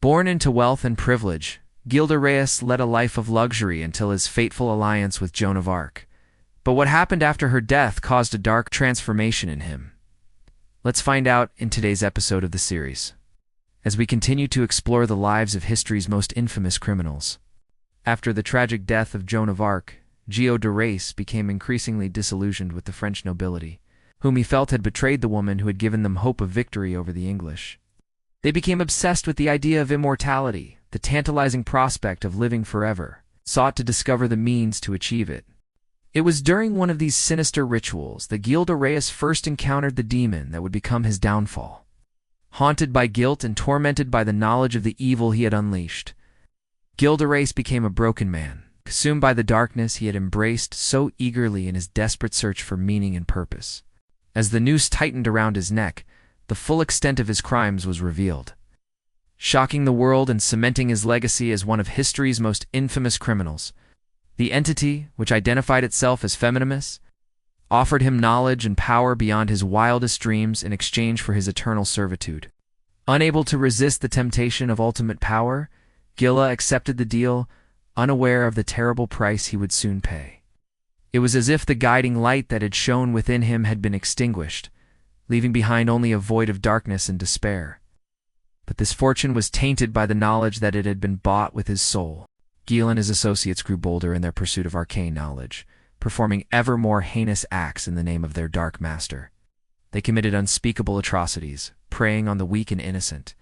Born into wealth and privilege, Gilles de Rais led a life of luxury until his fateful alliance with Joan of Arc. But what happened after her death caused a dark transformation in him. Let's find out in today's episode of the series, as we continue to explore the lives of history's most infamous criminals. After the tragic death of Joan of Arc, Gilles de Rais became increasingly disillusioned with the French nobility, whom he felt had betrayed the woman who had given them hope of victory over the English. They became obsessed with the idea of immortality, the tantalizing prospect of living forever, sought to discover the means to achieve it. It was during one of these sinister rituals that Gilles de Rais first encountered the demon that would become his downfall. Haunted by guilt and tormented by the knowledge of the evil he had unleashed, Gilles de Rais became a broken man, consumed by the darkness he had embraced so eagerly in his desperate search for meaning and purpose. As the noose tightened around his neck, the full extent of his crimes was revealed, shocking the world and cementing his legacy as one of history's most infamous criminals. The entity, which identified itself as Feminimus, offered him knowledge and power beyond his wildest dreams in exchange for his eternal servitude. Unable to resist the temptation of ultimate power, Gilles accepted the deal, unaware of the terrible price he would soon pay. It was as if the guiding light that had shone within him had been extinguished, leaving behind only a void of darkness and despair. But this fortune was tainted by the knowledge that it had been bought with his soul. Gilles and his associates grew bolder in their pursuit of arcane knowledge, performing ever more heinous acts in the name of their dark master. They committed unspeakable atrocities, preying on the weak and innocent,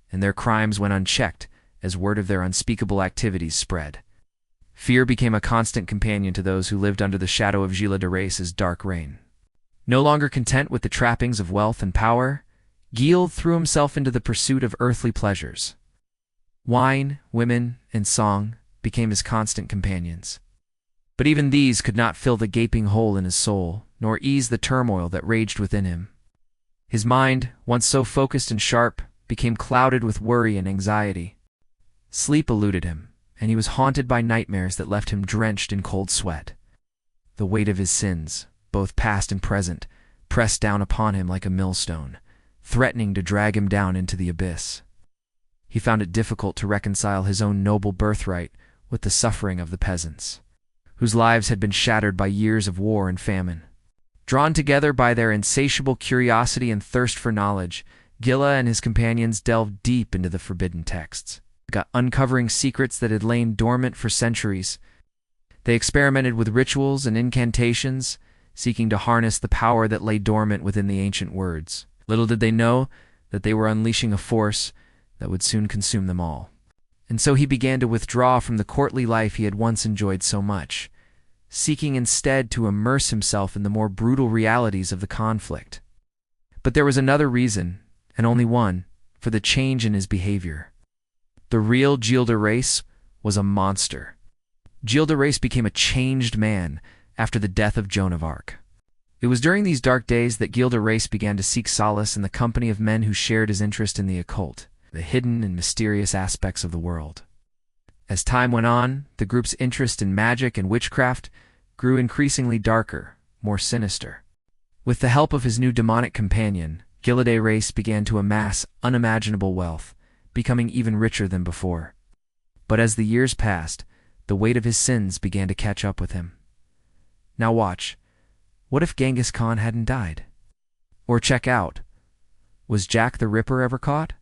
and their crimes went unchecked as word of their unspeakable activities spread. Fear became a constant companion to those who lived under the shadow of Gilles de Rais's dark reign. No longer content with the trappings of wealth and power, Gilles threw himself into the pursuit of earthly pleasures. Wine, women, and song became his constant companions. But even these could not fill the gaping hole in his soul, nor ease the turmoil that raged within him. His mind, once so focused and sharp, became clouded with worry and anxiety. Sleep eluded him, and he was haunted by nightmares that left him drenched in cold sweat. The weight of his sins, both past and present, pressed down upon him like a millstone, threatening to drag him down into the abyss. He found it difficult to reconcile his own noble birthright with the suffering of the peasants, whose lives had been shattered by years of war and famine. Drawn together by their insatiable curiosity and thirst for knowledge, Gilles and his companions delved deep into the forbidden texts, uncovering secrets that had lain dormant for centuries. They experimented with rituals and incantations, seeking to harness the power that lay dormant within the ancient words. Little did they know that they were unleashing a force that would soon consume them all. And so he began to withdraw from the courtly life he had once enjoyed so much, seeking instead to immerse himself in the more brutal realities of the conflict. But there was another reason, and only one, for the change in his behavior. The real Gilles de Rais was a monster. Gilles de Rais became a changed man after the death of Joan of Arc. It was during these dark days that Gilles de Rais began to seek solace in the company of men who shared his interest in the occult, the hidden and mysterious aspects of the world. As time went on, the group's interest in magic and witchcraft grew increasingly darker, more sinister. With the help of his new demonic companion, Gilles de Rais began to amass unimaginable wealth, becoming even richer than before. But as the years passed, the weight of his sins began to catch up with him. Now watch. What if Genghis Khan hadn't died? Or check out, was Jack the Ripper ever caught?